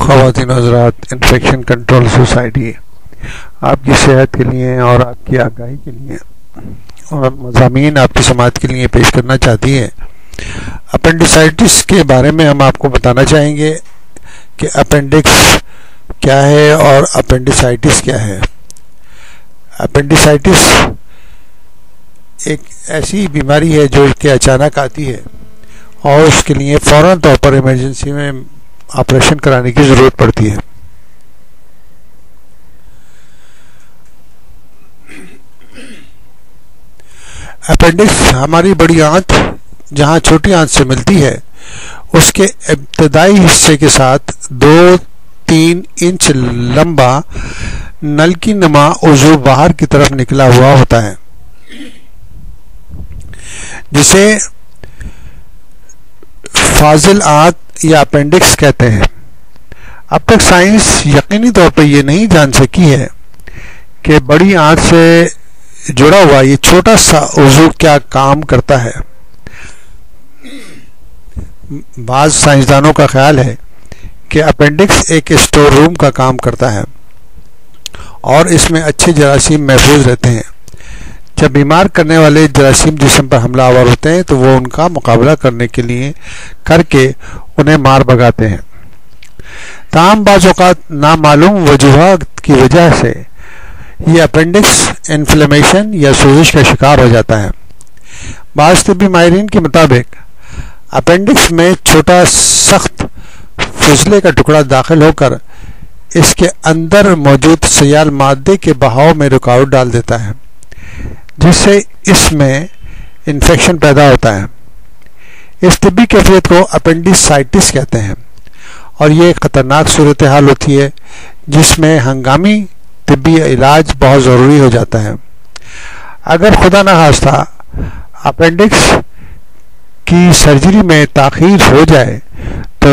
خواتین حضرات، infection control society آپ کی صحت کے لیے اور آپ کی آگاہی کے لیے اور مضامین آپ کی سماعت کے لیے پیش کرنا چاہتی ہے۔ اپینڈیسائٹس کے بارے میں ہم آپ کو بتانا چاہیں گے کہ اپینڈکس کیا ہے اور اپینڈیسائٹس کیا ہے۔ اپینڈیسائٹس ایک ایسی بیماری ہے جو کہ اچانک آتی ہے اور اس کے لیے فوراً طور پر ایمرجنسی میں آپریشن کرانے کی ضرورت پڑتی ہے۔ اپینڈکس ہماری بڑی آنت جہاں چھوٹی آنت سے ملتی ہے اس کے ابتدائی حصے کے ساتھ 2-3 انچ لمبا نلکی نما عضو باہر کی طرف نکلا ہوا ہوتا ہے جسے فاضل آنت یا اپینڈکس کہتے ہیں۔ اب تک سائنس یقینی طور پر یہ نہیں جان سکی ہے کہ بڑی آنت سے جڑا ہوا یہ چھوٹا سا عضو کیا کام کرتا ہے۔ بعض سائنسدانوں کا خیال ہے کہ اپینڈکس ایک اسٹور روم کا کام کرتا ہے اور اس میں اچھے جراثیم محفوظ رہتے ہیں۔ جب بیمار کرنے والے جراثیم جسم پر حملہ آور ہوتے ہیں تو وہ ان کا مقابلہ کرنے کے انہیں مار بھگاتے ہیں۔ تاہم بعض اوقات نامعلوم وجوہات کی وجہ سے یہ اپینڈکس انفلیمیشن یا سوزش کا شکار ہو جاتا ہے۔ بعض طبی ماہرین کے مطابق اپینڈکس میں چھوٹا سخت فضلے کا ٹکڑا داخل ہو کر اس کے اندر موجود سیال مادے کے بہاؤ میں رکاوٹ ڈال دیتا ہے جس سے اس میں انفیکشن پیدا ہوتا ہے۔ اس طبی کیفیت کو اپینڈیسائٹس کہتے ہیں اور یہ ایک خطرناک صورتحال ہوتی ہے جس میں ہنگامی طبی علاج بہت ضروری ہو جاتا ہے۔ اگر خدا نخواستہ اپینڈکس کی سرجری میں تاخیر ہو جائے تو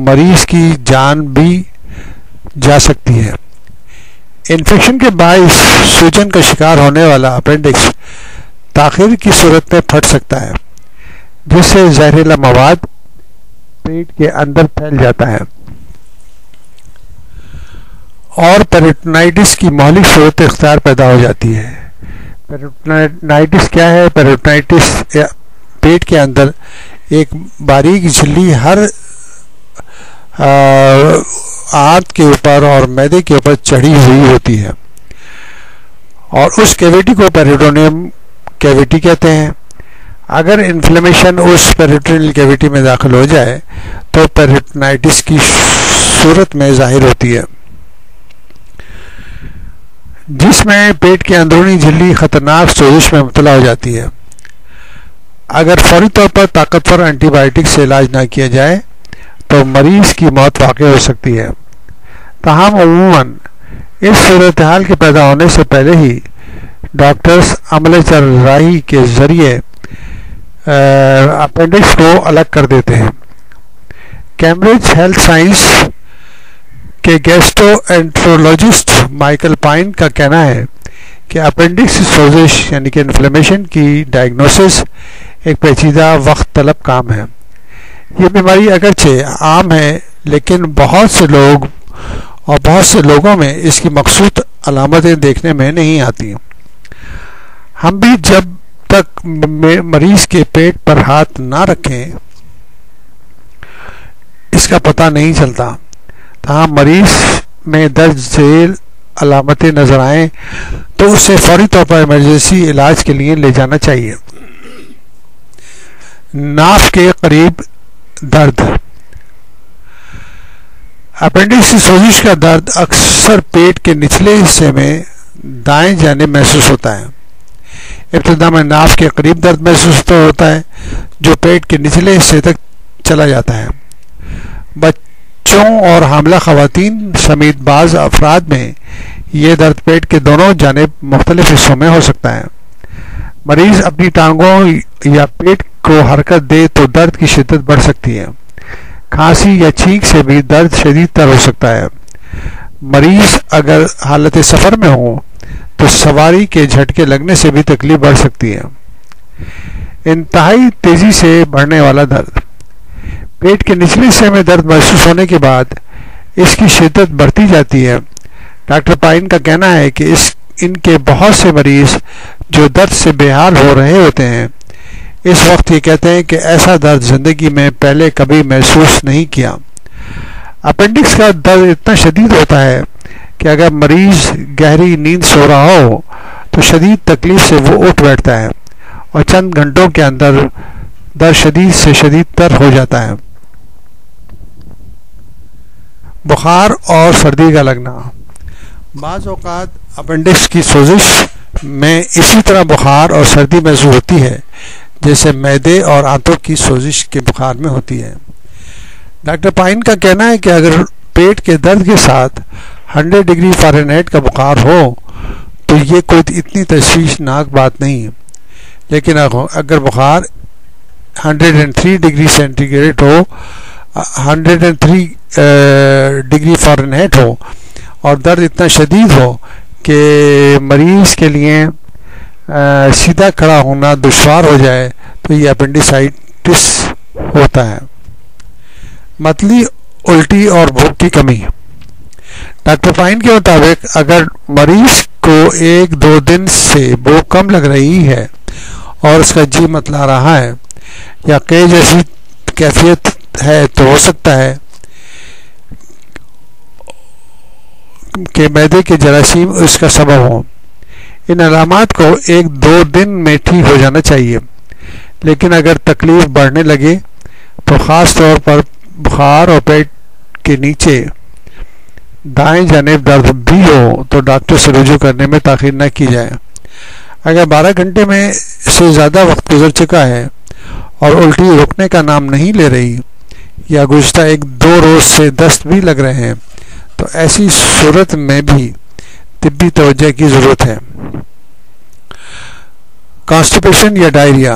مریض کی جان بھی جا سکتی ہے۔ انفیکشن کے باعث سوجن کا شکار ہونے والا اپینڈکس تاخیر کی صورت میں پھٹ سکتا ہے جس سے زہریلا مواد پیٹ کے اندر پھیل جاتا ہے اور پیریٹونائٹس کی مہلک صورت اختیار پیدا ہو جاتی ہے۔ پیریٹونائٹس کیا ہے؟ پیریٹونائٹس پیٹ کے اندر ایک باریک جھلی ہر آنت کے اوپر اور معدے کے اوپر چڑھی ہوئی ہوتی ہے اور اس کیویٹی کو پیریٹونیم کیویٹی کہتے ہیں۔ اگر انفلیمیشن اس پیریٹونیل کیویٹی میں داخل ہو جائے تو پیریٹونائٹس کی صورت میں ظاہر ہوتی ہے جس میں پیٹ کے اندرونی جھلی خطرناک سوزش میں مبتلا ہو جاتی ہے۔ اگر فوری طور پر طاقتور اینٹی بائیوٹک سے علاج نہ کیا جائے تو مریض کی موت واقع ہو سکتی ہے۔ تاہم عموماً اس صورتحال کے پیدا ہونے سے پہلے ہی ڈاکٹرز عمل جراحی کے ذریعے اپینڈکس کو الگ کر دیتے ہیں۔ کیمبرج ہیلتھ سائنس کے گیسٹرو انٹرولوجسٹ مائیکل پائن کا کہنا ہے کہ اپینڈکس سوزش یعنی کہ انفلیمیشن کی ڈائگنوسس ایک پیچیدہ وقت طلب کام ہے۔ یہ بیماری اگرچہ عام ہے لیکن بہت سے لوگوں میں اس کی مقصود علامتیں دیکھنے میں نہیں آتی۔ ہم بھی جب تک مریض کے پیٹ پر ہاتھ نہ رکھیں اس کا پتہ نہیں چلتا۔ تاہم مریض میں درج ذیل علامتیں نظر آئیں تو اسے فوری طور پر ایمرجنسی علاج کے لیے لے جانا چاہیے۔ ناف کے قریب درد۔ اپینڈکس کی سوزش کا درد اکثر پیٹ کے نچلے حصے میں دائیں جانب محسوس ہوتا ہے۔ ابتدا میں ناف کے قریب درد محسوس ہوتا ہے جو پیٹ کے نچلے حصے تک چلا جاتا ہے۔ بچوں اور حاملہ خواتین سمیت بعض افراد میں یہ درد پیٹ کے دونوں جانب مختلف حصوں میں ہو سکتا ہے۔ مریض اپنی ٹانگوں یا پیٹ کو حرکت دے تو درد کی شدت بڑھ سکتی ہے۔ کھانسی یا چھینک سے بھی درد شدید تر ہو سکتا ہے۔ مریض اگر حالت سفر میں ہو تو سواری کے جھٹکے لگنے سے بھی تکلیف بڑھ سکتی ہے۔ انتہائی تیزی سے بڑھنے والا درد۔ پیٹ کے نچلے حصے میں درد محسوس ہونے کے بعد اس کی شدت بڑھتی جاتی ہے۔ ڈاکٹر پائن کا کہنا ہے کہ ان کے بہت سے مریض جو درد سے بے حال ہو رہے ہوتے ہیں اس وقت یہ کہتے ہیں کہ ایسا درد زندگی میں پہلے کبھی محسوس نہیں کیا۔ اپینڈکس کا درد اتنا شدید ہوتا ہے کہ اگر مریض گہری نیند سو رہا ہو تو شدید تکلیف سے وہ اٹھ بیٹھتا ہے اور چند گھنٹوں کے اندر درد شدید سے شدید تر ہو جاتا ہے۔ بخار اور سردی کا لگنا۔ بعض اوقات اپینڈکس کی سوزش میں اسی طرح بخار اور سردی محسوس ہوتی ہے جیسے معدے اور آنتوں کی سوزش کے بخار میں ہوتی ہے۔ ڈاکٹر پائن کا کہنا ہے کہ اگر پیٹ کے درد کے ساتھ 100 ڈگری فارنہائٹ کا بخار ہو تو یہ کوئی اتنی تشویشناک بات نہیں ہے، لیکن اگر بخار 103 ڈگری سینٹی گریڈ ہو 103 ڈگری فارنہائٹ ہو اور درد اتنا شدید ہو کہ مریض کے لیے سیدھا کھڑا ہونا دشوار ہو جائے تو یہ اپینڈیسائٹس ہوتا ہے۔ متلی، الٹی اور بھوک کی کمی۔ ڈاکٹر پائن کے مطابق اگر مریض کو 1-2 دن سے بھوک کم لگ رہی ہے اور اس کا جی متلا رہا ہے یا قے جیسی کیفیت ہے تو ہو سکتا ہے کہ معدے کے جراثیم اس کا سبب ہوں۔ ان علامات کو 1-2 دن میں ٹھیک ہو جانا چاہیے، لیکن اگر تکلیف بڑھنے لگے تو خاص طور پر بخار اور پیٹ کے نیچے دائیں جانب درد بھی ہو تو ڈاکٹر سے رجوع کرنے میں تاخیر نہ کی جائے۔ اگر 12 گھنٹے میں سے زیادہ وقت گزر چکا ہے اور الٹی رکنے کا نام نہیں لے رہی یا گزشتہ 1-2 روز سے دست بھی لگ رہے ہیں تو ایسی صورت میں بھی طبی توجہ کی ضرورت ہے۔ کانسٹیپیشن یا ڈائریا۔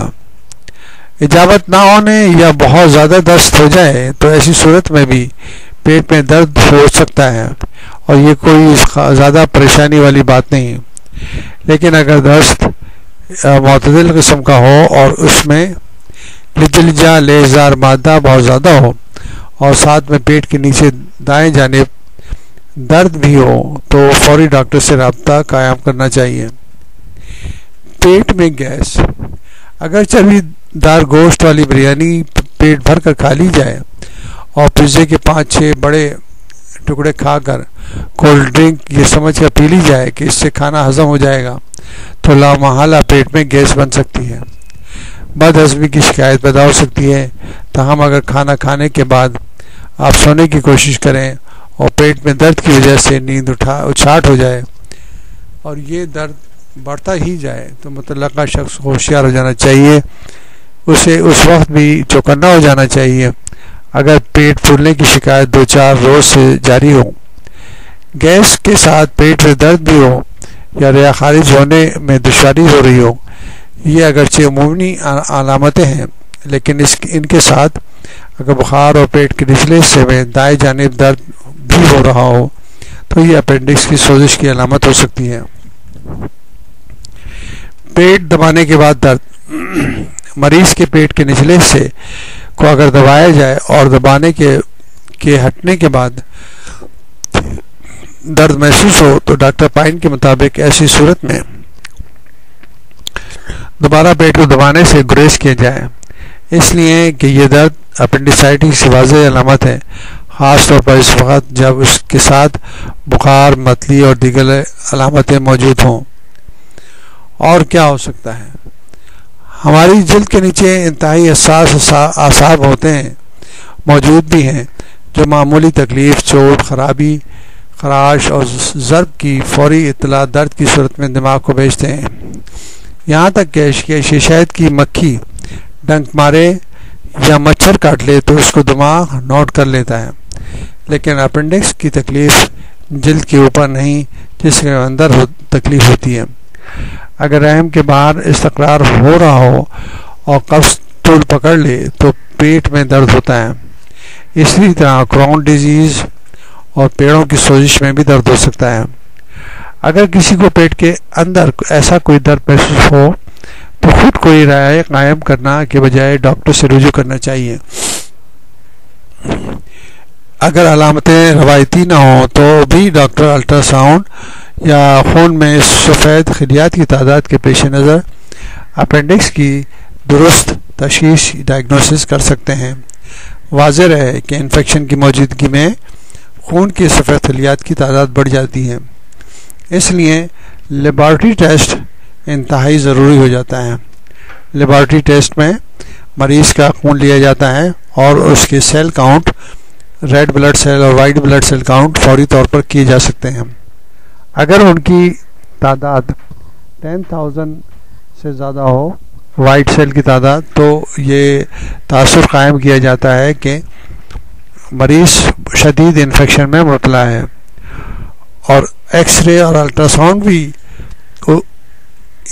اجابت نہ ہونے یا بہت زیادہ دست ہو جائے تو ایسی صورت میں بھی پیٹ میں درد ہو سکتا ہے اور یہ کوئی زیادہ پریشانی والی بات نہیں، لیکن اگر دست معتدل قسم کا ہو اور اس میں لجلجا لیزار مادہ بہت زیادہ ہو اور ساتھ میں پیٹ کے نیچے دائیں جانب درد بھی ہو تو فوری ڈاکٹر سے رابطہ قائم کرنا چاہیے۔ پیٹ میں گیس۔ اگر چربی دار گوشت والی بریانی پیٹ بھر کر کھا لی جائے اور پیزے کے 5-6 بڑے ٹکڑے کھا کر کولڈ ڈرنک یہ سمجھ کر پی لی جائے کہ اس سے کھانا ہضم ہو جائے گا تو لامحالہ پیٹ میں گیس بن سکتی ہے۔ بد ہضمی کی شکایت پیدا ہو سکتی ہے۔ تاہم اگر کھانا کھانے کے بعد آپ سونے کی کوشش کریں اور پیٹ میں درد کی وجہ سے نیند اچھاٹ ہو جائے اور یہ درد بڑھتا ہی جائے تو متعلقہ شخص کو ہوشیار ہو جانا چاہیے، اسے اس وقت بھی چوکنا ہو جانا چاہیے اگر پیٹ پھولنے کی شکایت 2-4 روز سے جاری ہو، گیس کے ساتھ پیٹ میں درد بھی ہو یا ریا خارج ہونے میں دشواری ہو رہی ہو۔ یہ اگرچہ عمومی علامتیں ہیں لیکن ان کے ساتھ اگر بخار اور پیٹ کے نچلے حصے میں دائیں جانب درد بھی ہو رہا ہو تو یہ اپینڈکس کی سوزش کی علامت ہو سکتی ہے۔ پیٹ دبانے کے بعد درد۔ مریض کے پیٹ کے نچلے حصے کو اگر دبایا جائے اور دبانے کے ہٹنے کے بعد درد محسوس ہو تو ڈاکٹر پائن کے مطابق ایسی صورت میں دوبارہ پیٹ کو دبانے سے گریز کیا جائے، اس لیے کہ یہ درد اپینڈیسائٹس کی واضح علامت ہے، خاص طور پر اس وقت جب اس کے ساتھ بخار، متلی اور دیگر علامتیں موجود ہوں۔ اور کیا ہو سکتا ہے؟ ہماری جلد کے نیچے انتہائی حساس اعصاب ہوتے ہیں، موجود بھی ہیں، جو معمولی تکلیف، چوٹ، خرابی، خراش اور ضرب کی فوری اطلاع درد کی صورت میں دماغ کو بھیجتے ہیں۔ یہاں تک کہ شہد کی مکھی ڈنک مارے یا مچھر کاٹ لے تو اس کو دماغ نوٹ کر لیتا ہے، لیکن اپینڈکس کی تکلیف جلد کے اوپر نہیں، جس کے اندر تکلیف ہوتی ہے۔ اگر رحم کے باہر استقرار ہو رہا ہو اور قبض طول پکڑ لے تو پیٹ میں درد ہوتا ہے۔ اسی طرح کرون ڈیزیز اور پیڑوں کی سوزش میں بھی درد ہو سکتا ہے۔ اگر کسی کو پیٹ کے اندر ایسا کوئی درد محسوس ہو تو خود کوئی رائے قائم کرنا کے بجائے ڈاکٹر سے رجوع کرنا چاہیے۔ اگر علامتیں روایتی نہ ہوں تو بھی ڈاکٹر الٹراساؤنڈ یا خون میں سفید خلیات کی تعداد کے پیش نظر اپینڈکس کی درست تشخیص ڈائگنوسس کر سکتے ہیں۔ واضح رہے کہ انفیکشن کی موجودگی میں خون کی سفید خلیات کی تعداد بڑھ جاتی ہے، اس لیے لیبارٹری ٹیسٹ انتہائی ضروری ہو جاتا ہے۔ لیبارٹری ٹیسٹ میں مریض کا خون لیا جاتا ہے اور اس کے cell count, red blood cell اور وائٹ بلڈ سیل کاؤنٹ فوری طور پر کیے جا سکتے ہیں۔ اگر ان کی تعداد 10,000 سے زیادہ ہو، وائٹ سیل کی تعداد، تو یہ تاثر قائم کیا جاتا ہے کہ مریض شدید انفیکشن میں مبتلا ہے، اور ایکس رے اور الٹراساؤنڈ بھی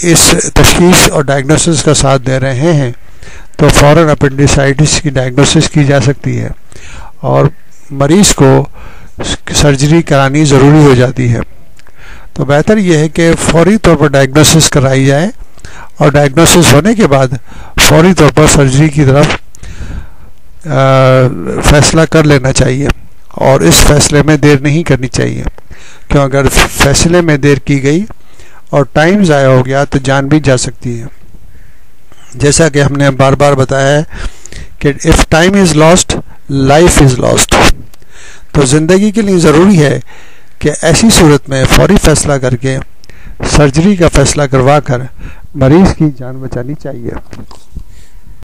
اس تشخیص اور ڈائگنوسس کا ساتھ دے رہے ہیں، تو فوراً اپینڈیسائٹس کی ڈائگنوسس کی جا سکتی ہے اور مریض کو سرجری کرانی ضروری ہو جاتی ہے۔ تو بہتر یہ ہے کہ فوری طور پر ڈائگنوسس کرائی جائے اور ڈائگنوسس ہونے کے بعد فوری طور پر سرجری کی طرف فیصلہ کر لینا چاہیے، اور اس فیصلے میں دیر نہیں کرنی چاہیے، کیوں اگر فیصلے میں دیر کی گئی اور ٹائم ضائع ہو گیا تو جان بھی جا سکتی ہے۔ جیسا کہ ہم نے بار بار بتایا ہے کہ if time is lost, life is lost۔ تو زندگی کے لیے ضروری ہے کہ ایسی صورت میں فوری فیصلہ کر کے سرجری کا فیصلہ کروا کر مریض کی جان بچانی چاہیے۔